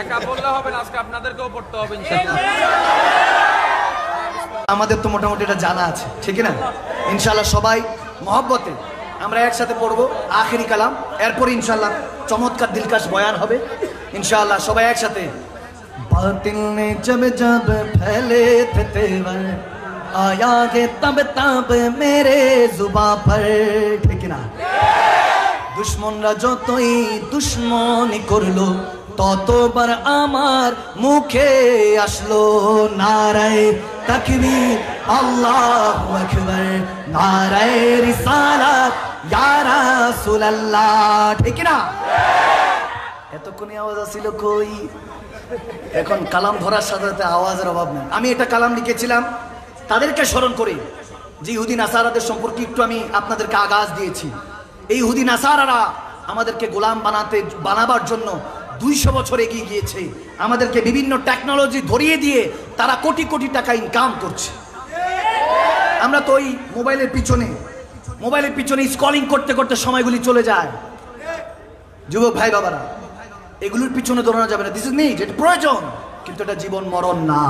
একা বললে হবে না, আজকে আপনাদেরকেও পড়তে হবে ইনশাআল্লাহ। আমাদের তো মোটামুটি এটা জানা আছে, ঠিক না? ইনশাআল্লাহ সবাই মহব্বতে আমরা একসাথে পড়বো আখেরি কালাম, এরপর ইনশাআল্লাহ চমৎকার দিলকাশ বয়ান হবে ইনশাআল্লাহ। সবাই একসাথে। बातिल ने जब जब फैले थे तेवर आया गे तब तब मेरे जुबा पर, ठीक ना? दुश्मनरा যতই দুশ্মনী করলো ততবার আমার মুখে আসলো নারায়ে তাকবীর আল্লাহু আকবার, নারায়ে রিসালাত ইয়া রাসূলুল্লাহ, ঠিক না? এতক্ষণে আওয়াজ আসছিল কই? এখন কালাম ধরার সাথে সাথে আওয়াজের অভাব নেই। আমি এটা কালাম লিখেছিলাম তাদেরকে স্মরণ করে, যে ইহুদি নাসারাদের সম্পর্কে একটু আমি আপনাদেরকে আগাজ দিয়েছি। এই ইহুদি নাসারারা আমাদেরকে গোলাম বানাবার জন্য 200 বছর এগিয়ে গিয়েছে। আমাদেরকে বিভিন্ন টেকনোলজি ধরিয়ে দিয়ে তারা কোটি কোটি টাকা ইনকাম করছে। আমরা তো ওই মোবাইলের পিছনে স্ক্রলিং করতে করতে সময়গুলি চলে যায়। যুবক ভাই বাবারা, এগুলোর পিছনে দৌড়ানো যাবে না। দিস ইজ নিড, এটা প্রয়োজন, কিন্তু এটা জীবন মরণ না।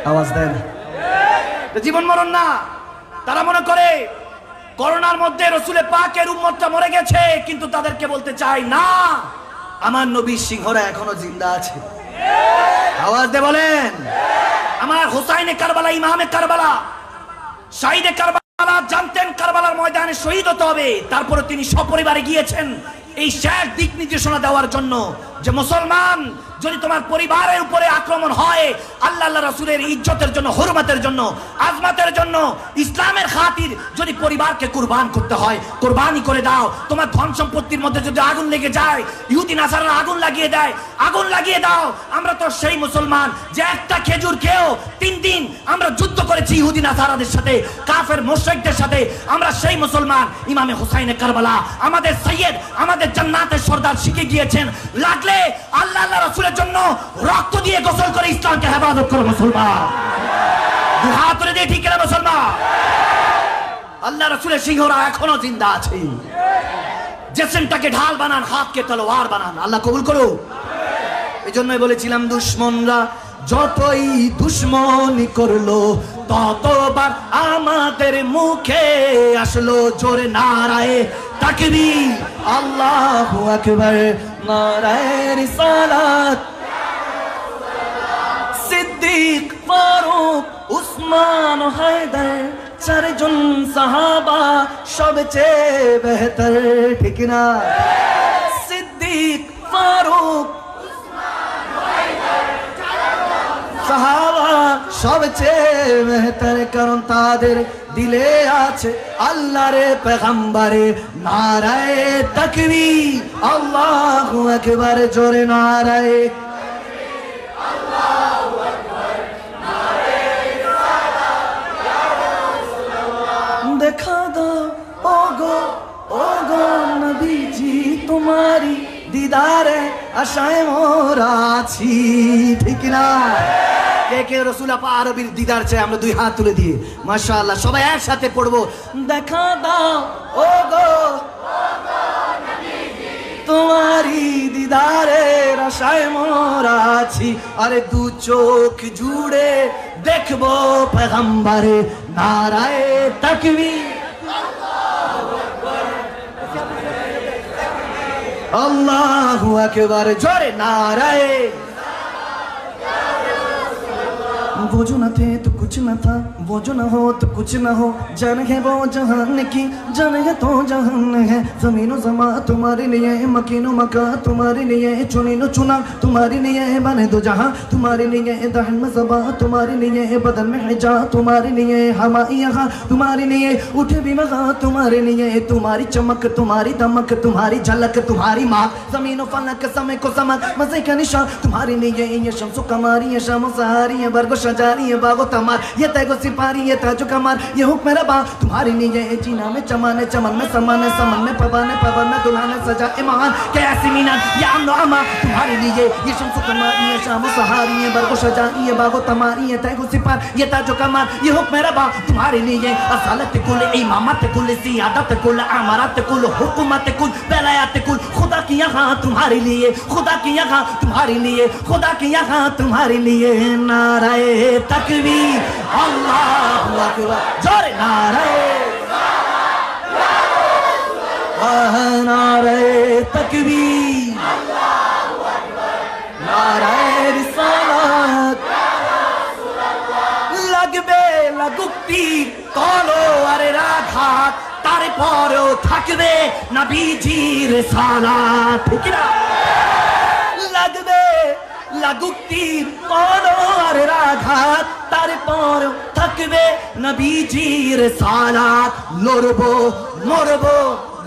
আওয়াজ দেন, এটা জীবন মরণ না। তারা মনে করে করোনার মধ্যে রসুলের পাকের উম্মতটা মরে গেছে, কিন্তু তাদেরকে বলতে চাই না, আমার নবীর সিংহরা এখনো জিন্দা আছে। আওয়াজ দিয়ে বলেন, আমার হোসাইনে কারবালা, ইমামে কারবালা, শাহিদে কারবালা জানতেন কারবালার ময়দানে শহীদ হতে হবে। তারপরে তিনি সপরিবারে গিয়েছেন এই শেষ দিক নির্দেশনা দেওয়ার জন্য, যে মুসলমান যদি তোমার পরিবারের উপরে আক্রমণ হয়, আল্লাহ রাসূলের ইজ্জতের জন্য, হুরমতের জন্য, আজমতের জন্য, ইসলামের খাতির যদি পরিবারকে কুরবান করতে হয়, কুরবানি করে দাও। তোমার ধন সম্পত্তির মধ্যে যদি আগুন লেগে যায়, ইহুদি নাসারারা আগুন লাগিয়ে দেয়, আগুন লাগিয়ে দাও। আমরা তো সেই মুসলমান যে একটা খেজুর খেয়েও 3 দিন আমরা যুদ্ধ করেছি ইহুদি নাসারাদের সাথে, কাফের মুশরিকদের সাথে। আমরা সেই মুসলমান। ইমামে হুসাইনে কারবালা, আমাদের সৈয়দ, আমাদের জান্নাতের সর্দার শিখে গিয়েছেন, লাগলে আল্লাহ রাসূলের জন্য রক্ত দিয়ে গোসল করে ইসলামকে হেফাজত করো মুসলমান। দুই হাত তুলে দিয়ে ঠিক না মুসলমান? আল্লাহ রাসূলের সিংহরা এখনো জিন্দা আছে। জেসেনটাকে ঢাল বানান, হাতকে তলোয়ার বানান। আল্লাহ কবুল করো। এই জন্যই বলেছিলাম, দুশ্মনরা যতই দুশ্মনী করলো ততবার আমাদের মুখে আসলো জোরে নারায়ে তাকবীর আল্লাহু আকবার, নারায়ে রিসালাত। সিদ্দিক, ফারুক, উসমান, হায়দার, 4 জন সাহাবা সবচেয়ে বেহতর, ঠিক না? সিদ্দিক, ফারুক, সাহাবা সবচেয়ে বেহতর, কারণ তাদের দিলে আছে আল্লাহর পেগম্বরে। নারায়ে তাকবীর আল্লাহু আকবার, জোরে নারায়ে আল্লাহু আকবার, নারায়ে রিসালাত ইয়া রাসূলুল্লাহ। দেখা দাও ওগো নবীজি, তোমারি দিদারে আশায় মোরা আছি, ঠিক না? কে কে রাসূল আরবির দিদার চাই? আমরা 2 হাত তুলে দিয়ে মাশাআল্লাহ সবাই একসাথে পড়বো। দেখা দাও ওগো নবীজি, তোমারি দিদারে আশায় মোরা আছি। আরে 2 চোখ জুড়ে দেখবো পেগম্বরে। নারায়ে তাকবীর আল্লাহু আকবার, জোরে নারায়ে। वो जो न थे तो कुछ न था, वो जो न हो तो कुछ न हो, जान है वो जहान की, जान है तो जहान है। ज़मीन व ज़मा तुम्हारे लिए, मकीन व मका तुम्हारे लिए, चुनी न चुना तुम्हारे लिए, बने दो जहां तुम्हारे लिए, दहन में ज़बा तुम्हारे लिए, बदन में हिजा तुम्हारे लिए, हवा यहाँ तुम्हारे लिए, उठे भी मगा तुम्हारे लिए। तुम्हारी चमक, तुम्हारी दमक, तुम्हारी झलक, तुम्हारी माँ, ज़मीन व फलक, समय को समक, मज़े का निशान तुम्हारे लिए। ये शम्सो कमारी, ये शाम सहारी, ये बरगो शजारी, ये बागो तमार, ये तैगो सिपा सिपारी ये ताजो कमार ये हुक्म रबा तुम्हारे लिए है जीना में चमाने चमन में समाने समन में पवाने पवन में दुल्हने सजा ईमान कैसी मीना या नौमा तुम्हारे लिए ये शम्सु कमार ये शाम सहारी ये बरगो सजा ये बागो तमारी ये तैगो सिपार ये ताजो कमार ये हुक्म रबा तुम्हारे लिए असालत कुल इमामत कुल सियादत कुल अमारत कुल हुकूमत कुल वलायत कुल खुदा की यहाँ तुम्हारे लिए खुदा की यहाँ तुम्हारे लिए खुदा की यहाँ तुम्हारे लिए नाराए तकबीर अल्लाहु अकबर जोरे नाराए नाराए तकबीर नाराए रिसालत লাগবে লাগুক্তি কলো আরে রাঘাত তারপরেও থাকবে নবীজির সালাত ঠিক না লাগবে লাগুক্তির কলো আরে রাঘাত তারপরেও থাকবে নবীজির সালাত লড়বো মরবো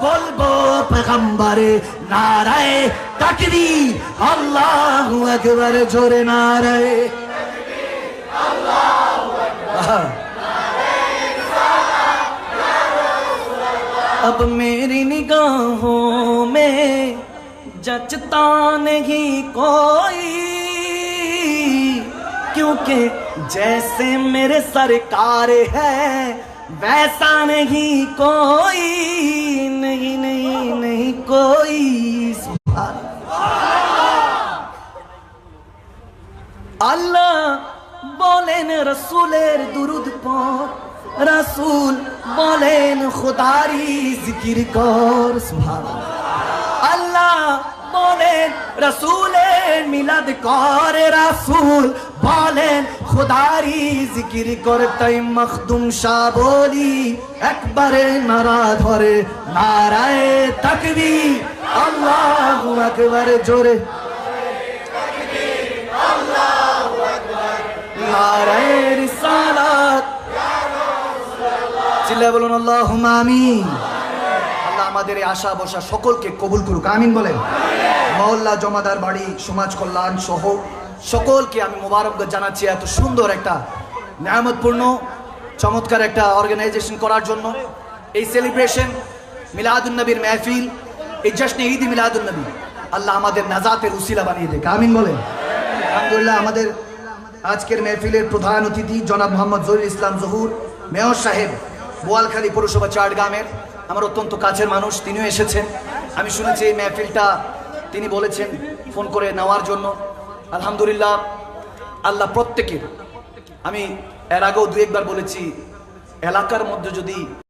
বলবো পেগম্বরে নারায়ে তাকবীর আল্লাহু আকবার জোরে নারায়ে अब मेरी निगाहों में जचता नहीं कोई क्योंकि जैसे मेरे सरकार है वैसा नहीं कोई नहीं नहीं नहीं कोई अल्लाह बोलेन रसूलेर दुरूद पढ़ रसूल बोलेन खुदारी जिकिर कर सुभान अल्लाह बोलेन रसूलेर मिलाद कर रसूल बोलेन खुदारी जिकिर कर ताई मखदुम शाह बोली একবারে নারা ধরে নারায়ে তাকবীর আল্লাহু আকবার জোরে নারায়ে রিসালাত চিল্লায়ে বলুন আল্লাহুম্মা আমিন আল্লাহ আমাদের এই আশা বসা সকলকে কবুল করুক আমিন বলেন মহল্লা জমাদার বাড়ি সমাজ কল্যাণ সহ সকলকে আমি মোবারকবাদ জানাচ্ছি এত সুন্দর একটা নিয়ামতপূর্ণ চমৎকার একটা অর্গানাইজেশন করার জন্য এই সেলিব্রেশন মিলাদুন নবীর মাহফিল এই জশ্নে ঈদ মিলাদুন নবী আল্লাহ আমাদের নাজাতের উসিলা বানিয়ে দেখ আমিন বলেন আলহামদুলিল্লাহ আমাদের আজকের মেহফিলের প্রধান অতিথি জনাব মোহাম্মদ জহিরুল ইসলাম জহুর মেয়র সাহেব বোয়ালখালী পৌরসভা চাটগ্রামের আমার অত্যন্ত কাছের মানুষ তিনিও এসেছেন আমি শুনেছি এই মেহফিলটা তিনি বলেছেন ফোন করে নেওয়ার জন্য আলহামদুলিল্লাহ আল্লাহ প্রত্যেকের আমি এর আগেও দু একবার বলেছি এলাকার মধ্যে যদি